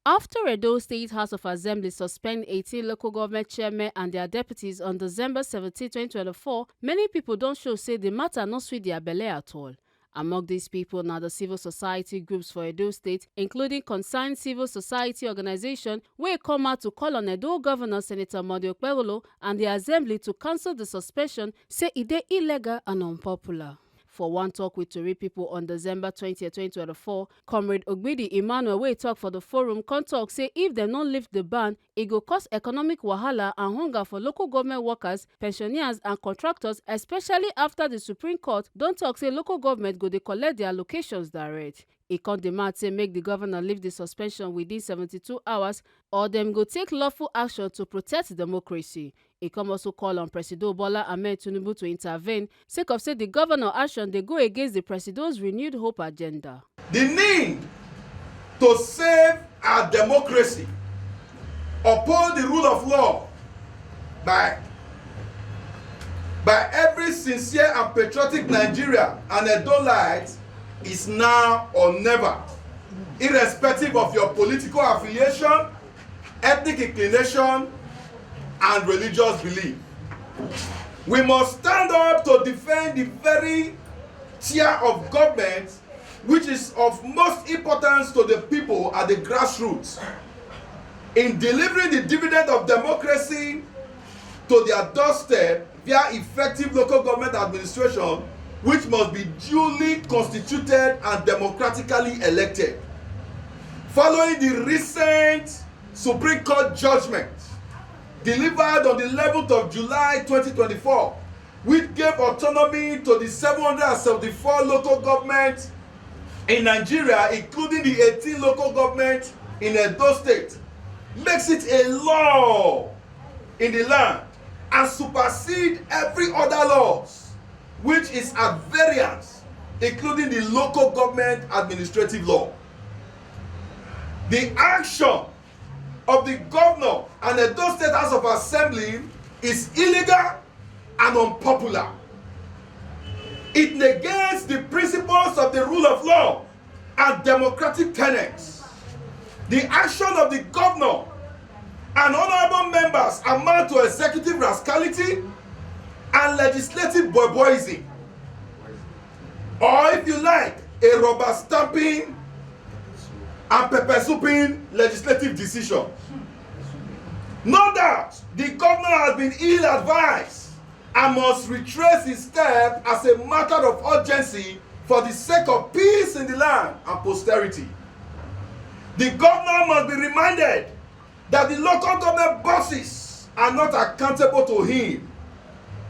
After Edo State House of Assembly suspend 18 local government chairmen and their deputies on December 17, 2024, many people don't show say the matter no sweet their belle at all. Among these people na the civil society groups for Edo State, including concerned civil society organization wey come out to call on Edo Governor Senator Gov Okpebholo and the Assembly to cancel the suspension, say e dey illegal and unpopular. For one talk with Tori people on December 20, 2024, Comrade Ogbidi Emmanuel wey talk for the forum come talk say if dem no lift the ban, e go cause economic wahala and hunger for local government workers, pensioners and contractors, especially after the Supreme Court don talk say local government go dey collect their allocations direct. E come demand say make the governor lift the suspension within 72 hours or dem go take lawful action to protect democracy. E come also call on Presido Bola Ahmed Tinubu to intervene sake of say the governor action dey go against the Presido's renewed hope agenda. The need to save our democracy, uphold the rule of law by every sincere and patriotic Nigeria and Edolite is now or never, irrespective of your political affiliation, ethnic inclination, and religious belief. We must stand up to defend the very tier of government which is of most importance to the people at the grassroots in delivering the dividend of democracy to their doorstep via effective local government administration which must be duly constituted and democratically elected. Following the recent Supreme Court judgment delivered on the 11th of July 2024, which gave autonomy to the 774 local governments in Nigeria, including the 18 local governments in Edo State, makes it a law in the land and supersede every other laws which is at variance, including the local government administrative law. The action of the governor and Edo State House of Assembly is illegal and unpopular. It negates the principles of the rule of law and democratic tenets. The action of the governor and honorable members amount to executive rascality and legislative boyism, or if you like, a rubber stamping and pepper souping legislative decision. No doubt, the governor has been ill-advised and must retrace his step as a matter of urgency for the sake of peace in the land and posterity. The governor must be reminded that the local government bosses are not accountable to him,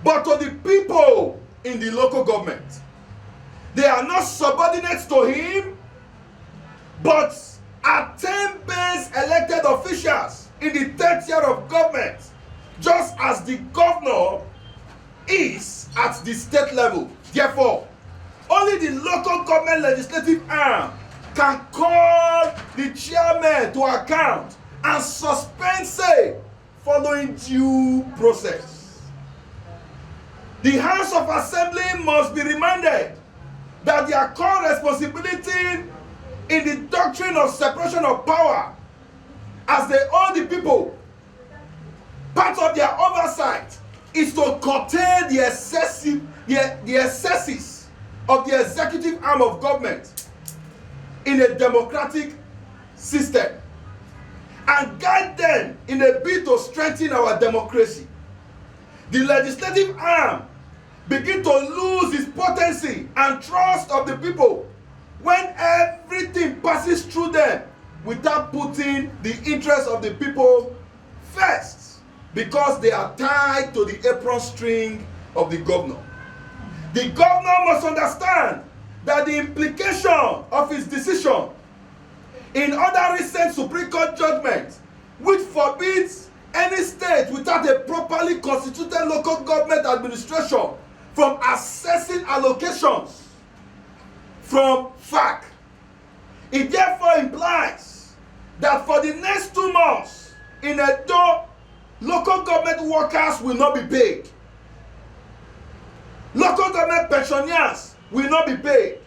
but to the people in the local government. They are not subordinates to him, but are term-based elected officials in the third tier of government, just as the governor is at the state level. Therefore, only the local government legislative arm can call the chairman to account and suspend say following due process. The House of Assembly must be reminded that their core responsibility in the doctrine of separation of power, as they own the people, part of their oversight is to curtail the excesses of the executive arm of government in a democratic system and guide them in a bid to strengthen our democracy. The legislative arm begin to lose its potency and trust of the people when everything passes through them without putting the interests of the people first, because they are tied to the apron string of the governor. The governor must understand that the implication of his decision in other recent Supreme Court judgments, which forbids any state without a properly constituted local government administration from assessing allocations from FAC. It therefore implies that for the next 2 months in Edo, local government workers will not be paid. Local government pensioners will not be paid,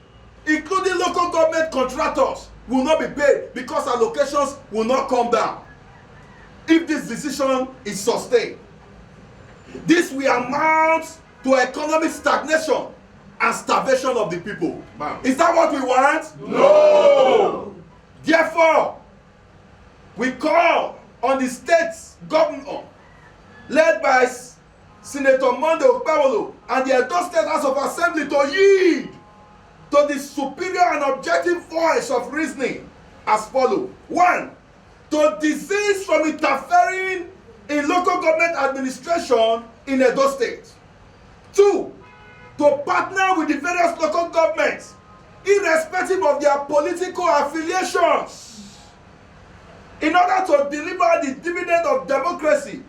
including local government contractors will not be paid because allocations will not come down if this decision is sustained. This will amount to economic stagnation and starvation of the people. Is that what we want? No! Therefore, we call on the state governor led by Senator Gov Okpebholo and the Edo State House of Assembly to yield to the superior and objective voice of reasoning as follows. 1. To desist from interfering in local government administration in Edo State. 2. To partner with the various local governments irrespective of their political affiliations in order to deliver the dividend of democracy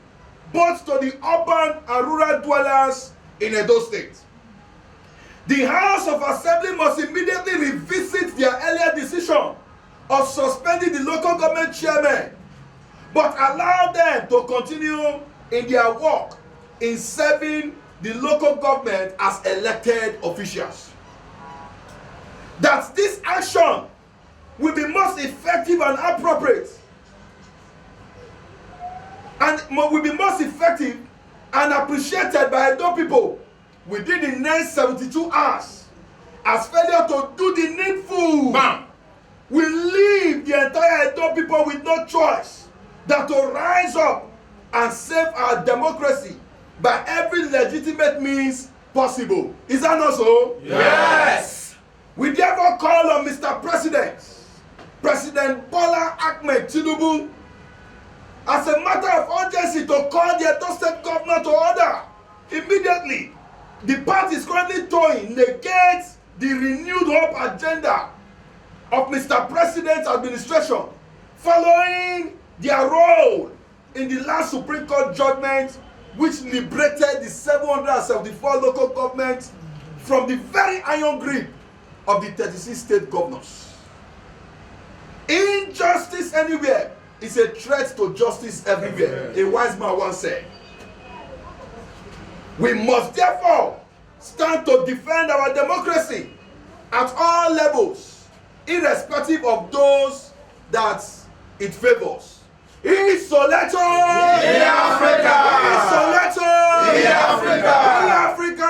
both to the urban and rural dwellers in Edo State. The House of Assembly must immediately revisit their earlier decision of suspending the local government chairmen, but allow them to continue in their work in serving the local government as elected officials. That this action will be most effective and appropriate and will be most effective and appreciated by Edo people within the next 72 hours, as failure to do the needful will leave the entire Edo people with no choice than to rise up and save our democracy by every legitimate means possible. Is that not so? Yes! We therefore call on Mr. President, President Bola Ahmed Tinubu, as a matter of urgency to call the Edo State governor to order immediately. The path is currently towing negates the renewed hope agenda of Mr. President's administration following their role in the last Supreme Court judgment which liberated the 774 local governments from the very iron grip of the 36 state governors. Injustice anywhere is a threat to justice everywhere, a wise man once said. We must therefore stand to defend our democracy at all levels, irrespective of those that it favors. Isoleto! Africa! Isoleto! Africa! Africa!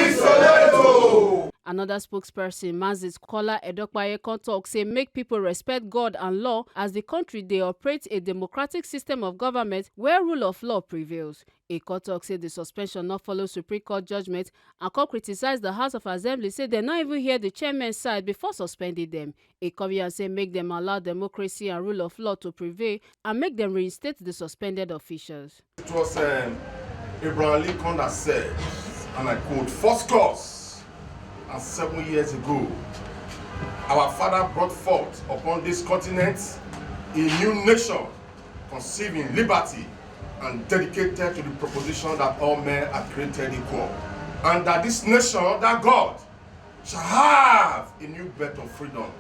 Isoleto! Another spokesperson, Mazis Kola Edokpayekon, talk say make people respect God and law as the country they operate a democratic system of government where rule of law prevails. Eko talk say the suspension not follow Supreme Court judgment and court criticize the House of Assembly say they not even hear the chairman's side before suspending them. Eko say make them allow democracy and rule of law to prevail and make them reinstate the suspended officials. It was Abraham Lincoln that said, and I quote, "First clause, and 7 years ago, our father brought forth upon this continent a new nation, conceiving liberty and dedicated to the proposition that all men are created equal, and that this nation, that God, shall have a new birth of freedom,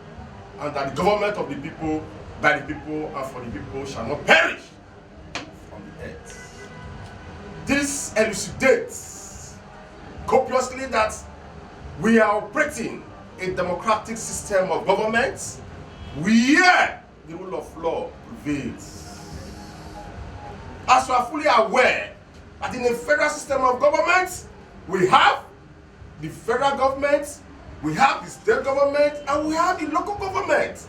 and that the government of the people, by the people, and for the people shall not perish from the earth." This elucidates copiously that we are operating a democratic system of government where the rule of law prevails. As we are fully aware that in a federal system of government, we have the federal government, we have the state government, and we have the local government.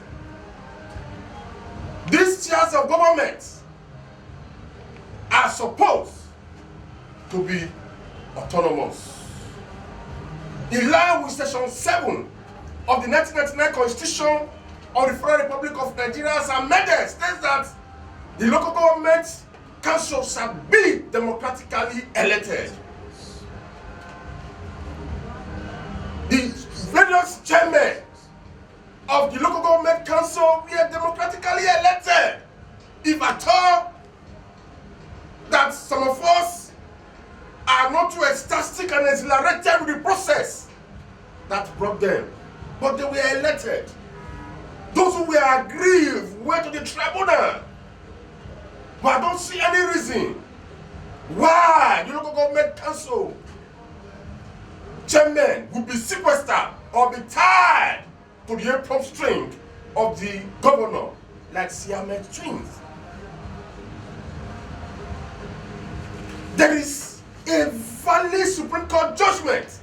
These tiers of government are supposed to be autonomous. In line with Section 7 of the 1999 Constitution of the Federal Republic of Nigeria as amended, states that the local government council shall be democratically elected. The various chairmen of the local government council were democratically elected. If at all that some of us are not too ecstatic and exhilarated with the process that brought them, but they were elected. Those who were aggrieved went to the tribunal. But I don't see any reason why the local government council chairman would be sequestered or be tied to the apron string of the governor like Siamese twins. There is a valid Supreme Court judgment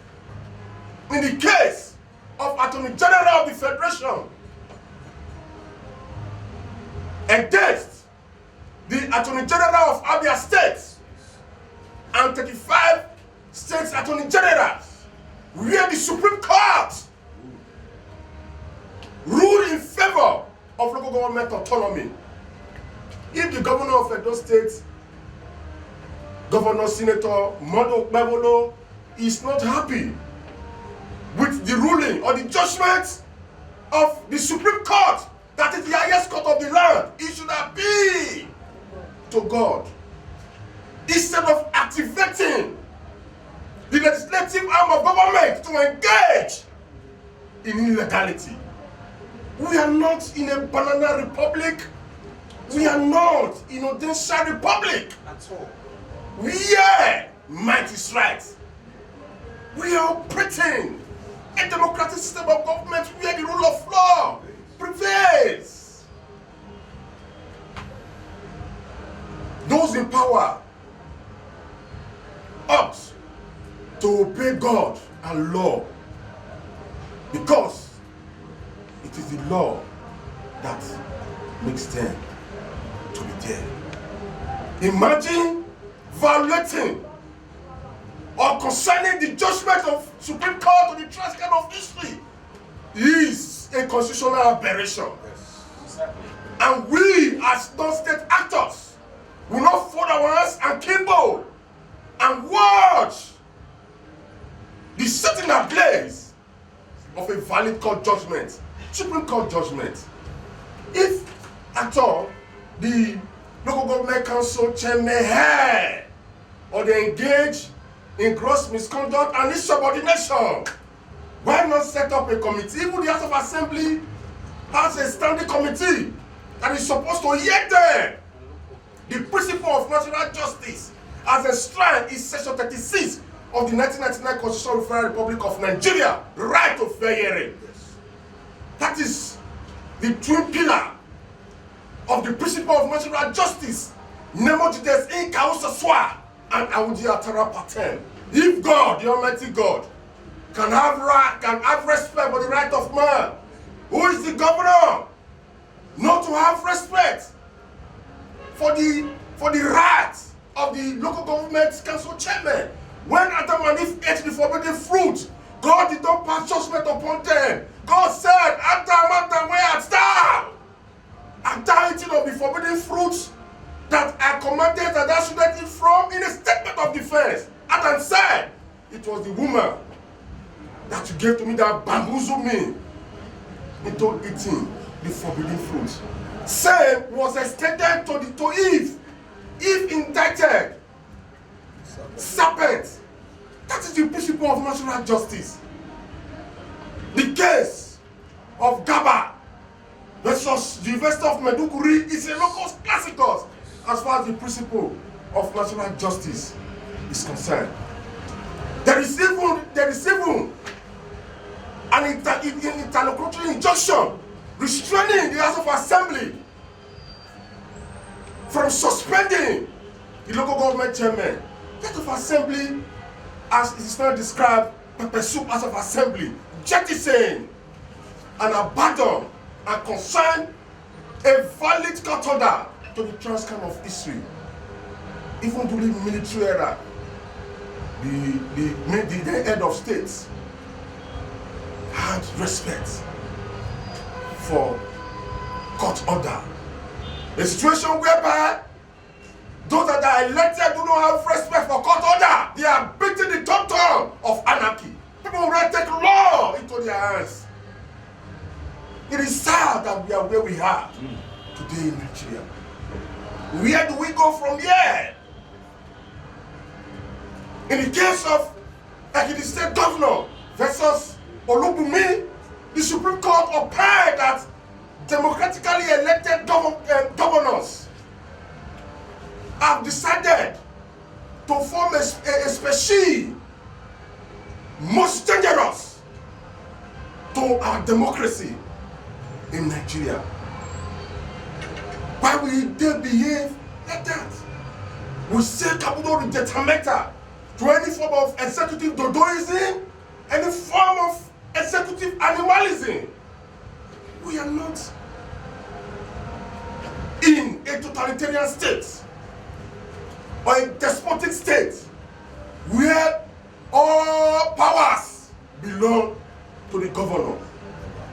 in the case of Attorney General of the Federation against the Attorney General of Abia State and 35 states Attorney Generals, where the Supreme Court ruled in favor of local government autonomy. If the governor of Edo State, Governor Senator Gov Okpebholo, is not happy with the ruling or the judgment of the Supreme Court, that is the highest court of the land, it should appeal to God instead of activating the legislative arm of government to engage in illegality. We are not in a banana republic. We are not in a Odensha republic. At all. We are might is right. We are operating a democratic system of government where the rule of law prevails. Those in power ought to obey God and law, because it is the law that makes them to be there. Imagine violating or concerning the judgment of Supreme Court or the transcript of history is a constitutional aberration. Yes. Exactly. And we as non-state actors will not fold our hands and kimbo and watch the setting ablaze of a valid court judgment, Supreme Court judgment. If at all the local government council chairman had or they engage in gross misconduct and insubordination, why not set up a committee? Even the House of Assembly has a standing committee that is supposed to hear them. The principle of natural justice as enshrined in section 36 of the 1999 Constitution of the Federal Republic of Nigeria, right to fair hearing. That is the twin pillar of the principle of natural justice. Nemo judes in causa sua and audi atara patem. If God, the Almighty God, can have respect for the right of man, who is the governor not to have respect for the rights of the local government council chairman? When Adam and Eve ate the forbidden fruit, God did not pass judgment upon them. God said, Adam, where art thou? Art thou eating of the forbidden fruit that I commanded that thou shouldest eat from? In a statement of defense, Adam said, it was the woman that you gave to me that bamboozled me into eating the forbidden fruit. Same was extended to Eve. Eve indicted serpent. That is the principle of natural justice. The case of Gaba versus the University of Maiduguri is a local classicus as far as the principle of natural justice is concerned. There is even an interlocutory injunction restraining the House of Assembly from suspending the local government chairman. The House of Assembly, as it is now described, pepper soup House of Assembly, jettison and abandon and consign a valid court order to the transcript of history. Even during military era, the head of states had respect for court order. A situation whereby those that are elected do not have respect for court order. They are beating the tom-tom of anarchy. People will take law into their hands. It is sad that we are where we are today in Nigeria. Where do we go from here? In the case of the state governor versus Olubumi, the Supreme Court upheld that democratically elected governors have decided to form a species most dangerous to our democracy. in Nigeria. Why will they behave like that? We say capital rejectamenta to any form of executive dodoism, any form of executive animalism. We are not in a totalitarian state or a despotic state where all powers belong to the governor.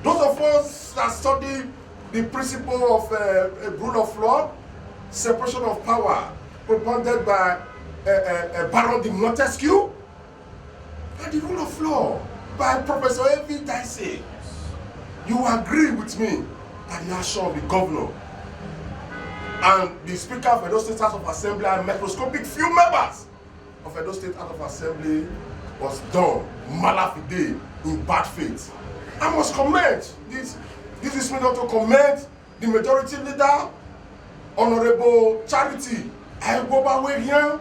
Those of us that study the principle of rule of law, separation of power, propounded by Baron de Montesquieu, and the rule of law by Professor A.V. Dicey, you agree with me that the action of the governor and the Speaker of Edo State House of Assembly and microscopic few members of Edo State House of Assembly was done malafide in bad faith. I must commend this is me not to commend the majority leader, Honorable Charity Aigboba-Werian,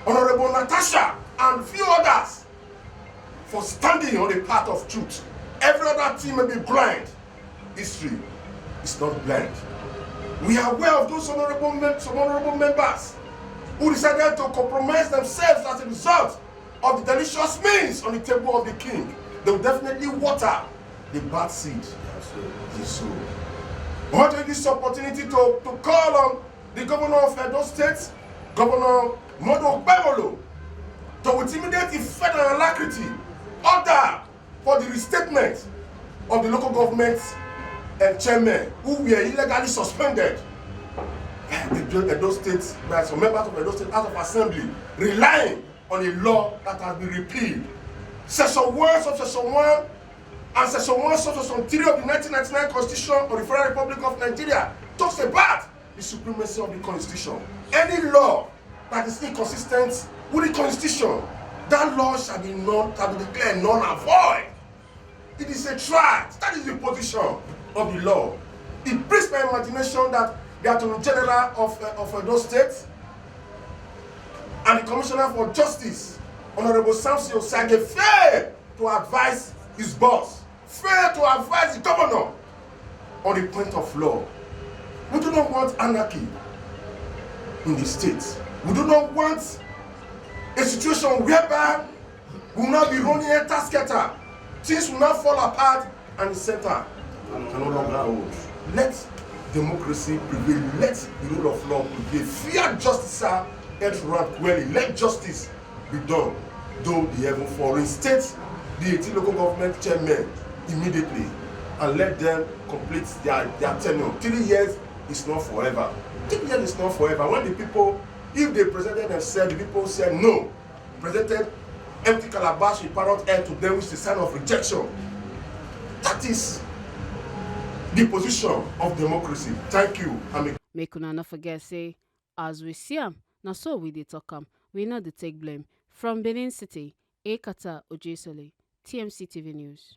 Honorable Natasha, and few others for standing on the path of truth. Every other team may be blind. History is not blind. We are aware of those honorable members who decided to compromise themselves as a result of the delicious meals on the table of the king. They will definitely water the bad seed. So, I want to use this opportunity to call on the governor of Edo State, Governor Gov Okpebholo, to with immediate effect and alacrity order for the restatement of the local government chairmen who were illegally suspended by the Edo State, by some members of Edo State House of Assembly, relying on a law that has been repealed. Section 1, Subsection 1, and Section 1, Subsection 3 of the 1999 Constitution of the Federal Republic of Nigeria talks about the supremacy of the Constitution. Any law that is inconsistent with the Constitution, that law shall be declared null and void. It is a tract. That is the position of the law. It brings my imagination that the Attorney General of Edo State and the Commissioner for Justice, Honorable Samson Osage, failed to advise his boss, failed to advise the governor on the point of law. We do not want anarchy in the state. We do not want a situation whereby we will not be running a task-getter. Things will not fall apart and the center can no longer hold. Let democracy prevail. Let the rule of law prevail. Fear justice and run well. Let justice be done. Though the heaven fall. Reinstate the 18 local government chairmen immediately and let them complete their tenure. 3 years is not forever. 3 years is not forever. When the people, if they presented themselves, the people said no, presented empty calabash with parrot air to them, which is a sign of rejection. That is the position of democracy. Thank you. Make una not forget, say, as we see am, na so we dey talk am. We know dey take blame. From Benin City, Ekata Ojesole, TMC TV News.